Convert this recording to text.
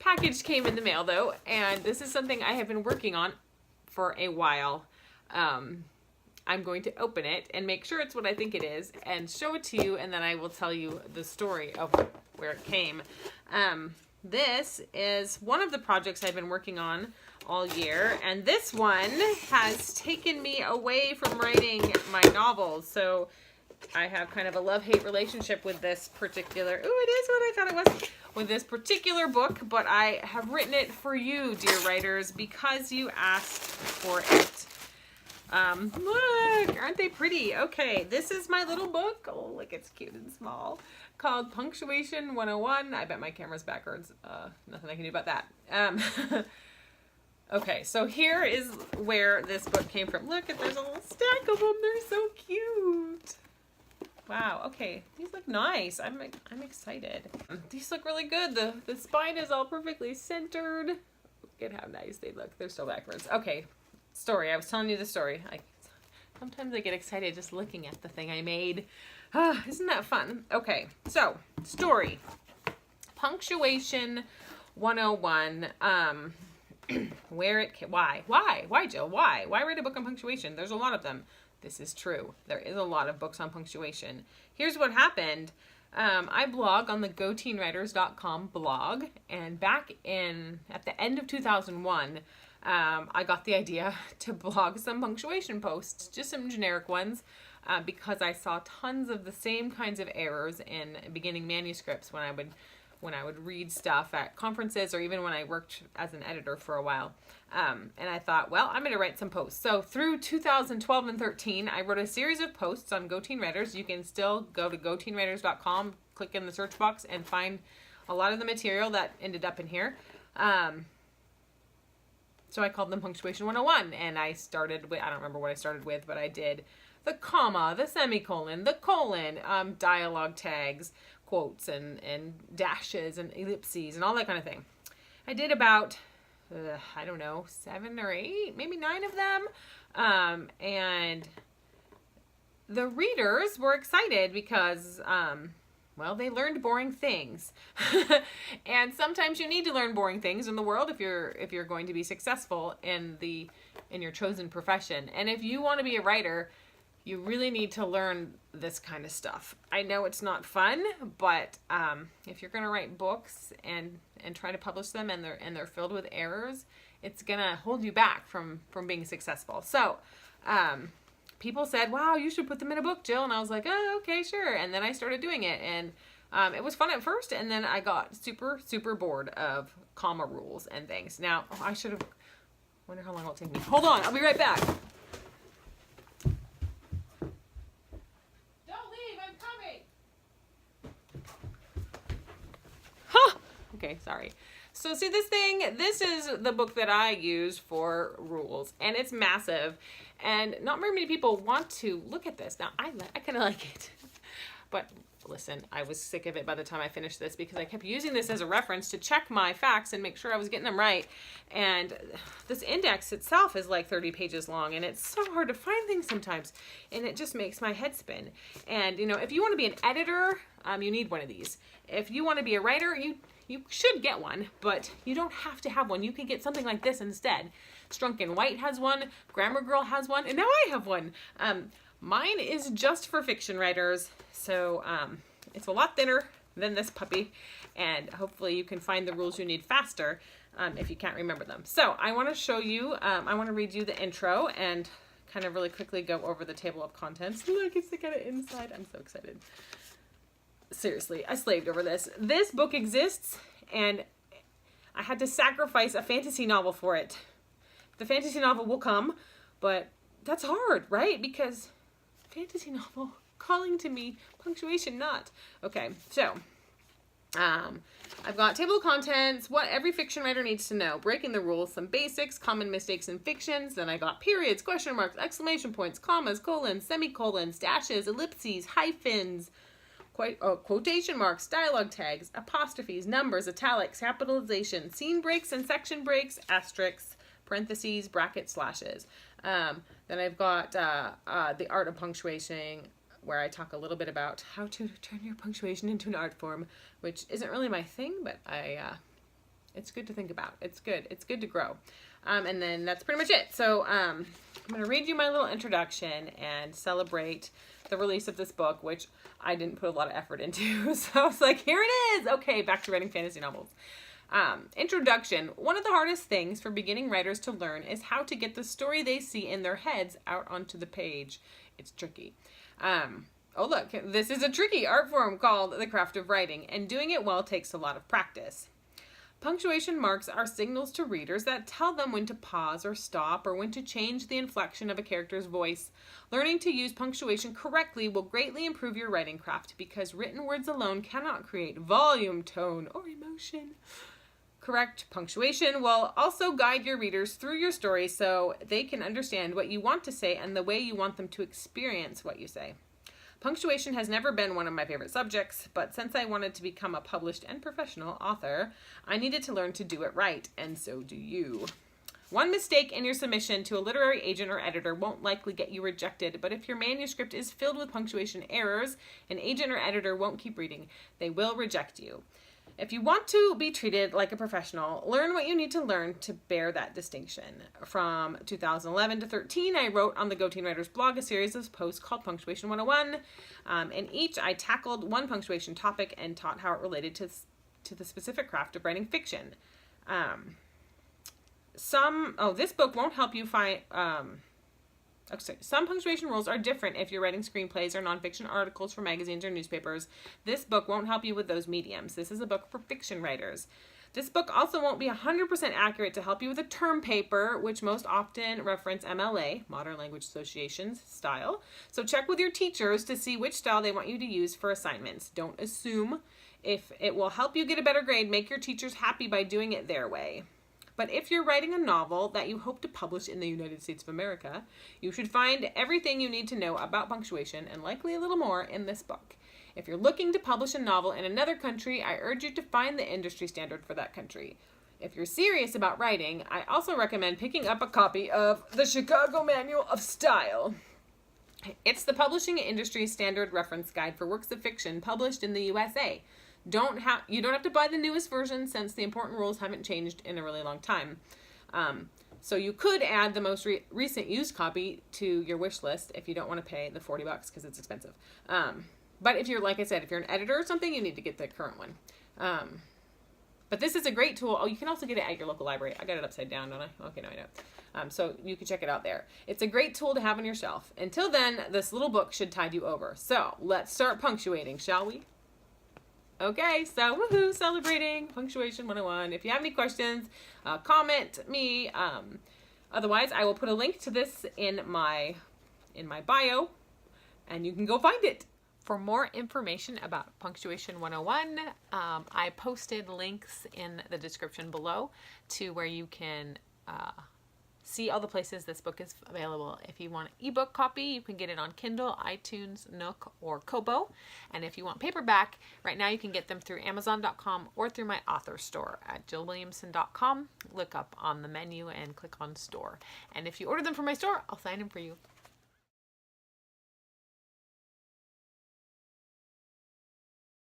package came in the mail though, and this is something I have been working on for a while. I'm going to open it and make sure it's what I think it is and show it to you, and then I will tell you the story of where it came. This is one of the projects I've been working on all year, and this one has taken me away from writing my novels. So I have kind of a love-hate relationship with this particular, it is what I thought it was, with this particular book, but I have written it for you, dear writers, because you asked for it. Look, aren't they pretty? Okay, this is my little book. Oh, look, it's cute and small. Called Punctuation 101. I bet my camera's backwards. Nothing I can do about that. Okay, so here is where this book came from. Look, there's a little stack of them. They're so cute. Wow, okay, these look nice. I'm excited. These look really good. The spine is all perfectly centered. Look at how nice they look. They're so backwards. Okay, story. I was telling you the story. Sometimes I get excited just looking at the thing I made. Isn't that fun? Okay, so story. Punctuation 101. Why, Jill? Why write a book on punctuation? There's a lot of them. This is true. There is a lot of books on punctuation. Here's what happened. I blog on the GoTeenWriters.com blog, and back at the end of 2001, I got the idea to blog some punctuation posts, just some generic ones, because I saw tons of the same kinds of errors in beginning manuscripts when I would read stuff at conferences, or even when I worked as an editor for a while. And I thought, well, I'm going to write some posts. So through 2012 and 13, I wrote a series of posts on GoTeenWriters. You can still go to GoTeenWriters.com, click in the search box, and find a lot of the material that ended up in here. So I called them Punctuation 101, and I started with, I don't remember what I started with, but I did the comma, the semicolon, the colon, dialogue tags, quotes, and dashes, and ellipses, and all that kind of thing. I did about, I don't know, 7 or 8, maybe 9 of them, and the readers were excited because, well, they learned boring things. And sometimes you need to learn boring things in the world if you're going to be successful in your chosen profession. And if you want to be a writer, you really need to learn this kind of stuff. I know it's not fun, but if you're going to write books and try to publish them, and they're filled with errors, it's going to hold you back from being successful. So people said, wow, you should put them in a book, Jill. And I was like, oh, okay, sure. And then I started doing it, and it was fun at first, and then I got super, super bored of comma rules and things. Now, I should have, wonder how long it'll take me. Hold on, I'll be right back. Okay, sorry. So see this is the book that I use for rules, and it's massive, and not very many people want to look at this. Now, I kind of like it, but listen, I was sick of it by the time I finished this, because I kept using this as a reference to check my facts and make sure I was getting them right, and this index itself is like 30 pages long, and it's so hard to find things sometimes, and it just makes my head spin. And, if you want to be an editor, you need one of these. If you want to be a writer, you should get one, but you don't have to have one. You can get something like this instead. Strunk and White has one, Grammar Girl has one, and now I have one. Mine is just for fiction writers, so it's a lot thinner than this puppy, and hopefully you can find the rules you need faster if you can't remember them. So I want to show you, I want to read you the intro and kind of really quickly go over the table of contents. Look, it's the kind of inside. I'm so excited. Seriously, I slaved over this. This book exists, and I had to sacrifice a fantasy novel for it. The fantasy novel will come, but that's hard, right? Because fantasy novel, calling to me, punctuation not. Okay, so I've got table of contents, what every fiction writer needs to know, breaking the rules, some basics, common mistakes in fictions. Then I got periods, question marks, exclamation points, commas, colons, semicolons, dashes, ellipses, hyphens, quotation marks, dialogue tags, apostrophes, numbers, italics, capitalization, scene breaks and section breaks, asterisks, parentheses, brackets, slashes. Then I've got the art of punctuation, where I talk a little bit about how to turn your punctuation into an art form, which isn't really my thing, but I It's good to think about. It's good. It's good to grow. And then that's pretty much it. So I'm going to read you my little introduction and celebrate the release of this book, which I didn't put a lot of effort into. So I was like, here it is. Okay, back to writing fantasy novels. Introduction. One of the hardest things for beginning writers to learn is how to get the story they see in their heads out onto the page. It's tricky. Oh, look, this is a tricky art form called the craft of writing, and doing it well takes a lot of practice. Punctuation marks are signals to readers that tell them when to pause or stop or when to change the inflection of a character's voice. Learning to use punctuation correctly will greatly improve your writing craft because written words alone cannot create volume, tone, or emotion. Correct punctuation will also guide your readers through your story so they can understand what you want to say and the way you want them to experience what you say. Punctuation has never been one of my favorite subjects, but since I wanted to become a published and professional author, I needed to learn to do it right, and so do you. One mistake in your submission to a literary agent or editor won't likely get you rejected, but if your manuscript is filled with punctuation errors, an agent or editor won't keep reading. They will reject you. If you want to be treated like a professional, learn what you need to learn to bear that distinction. From 2011 to 13, I wrote on the Go Teen Writers blog a series of posts called Punctuation 101. In each, I tackled one punctuation topic and taught how it related to the specific craft of writing fiction. This book won't help you find... Some punctuation rules are different if you're writing screenplays or nonfiction articles for magazines or newspapers. This book won't help you with those mediums. This is a book for fiction writers. This book also won't be 100% accurate to help you with a term paper, which most often reference MLA, Modern Language Association's style. So check with your teachers to see which style they want you to use for assignments. Don't assume. If it will help you get a better grade, make your teachers happy by doing it their way. But if you're writing a novel that you hope to publish in the United States of America, you should find everything you need to know about punctuation and likely a little more in this book. If you're looking to publish a novel in another country, I urge you to find the industry standard for that country. If you're serious about writing, I also recommend picking up a copy of the Chicago Manual of Style. It's the publishing industry standard reference guide for works of fiction published in the USA. You don't have to buy the newest version since the important rules haven't changed in a really long time. So you could add the most recent used copy to your wish list if you don't want to pay the $40 because it's expensive. But if you're, like I said, if you're an editor or something, you need to get the current one. But this is a great tool. Oh, you can also get it at your local library. I got it upside down, don't I? Okay, no, I don't. So you can check it out there. It's a great tool to have on your shelf. Until then, this little book should tide you over. So let's start punctuating, shall we? Okay, so woohoo, celebrating Punctuation 101. If you have any questions, comment me. Otherwise, I will put a link to this in my bio, and you can go find it. For more information about Punctuation 101, I posted links in the description below to where you can see all the places this book is available. If you want an ebook copy, you can get it on Kindle, iTunes, Nook, or Kobo. And if you want paperback, right now you can get them through Amazon.com or through my author store at jillwilliamson.com. Look up on the menu and click on store. And if you order them from my store, I'll sign them for you.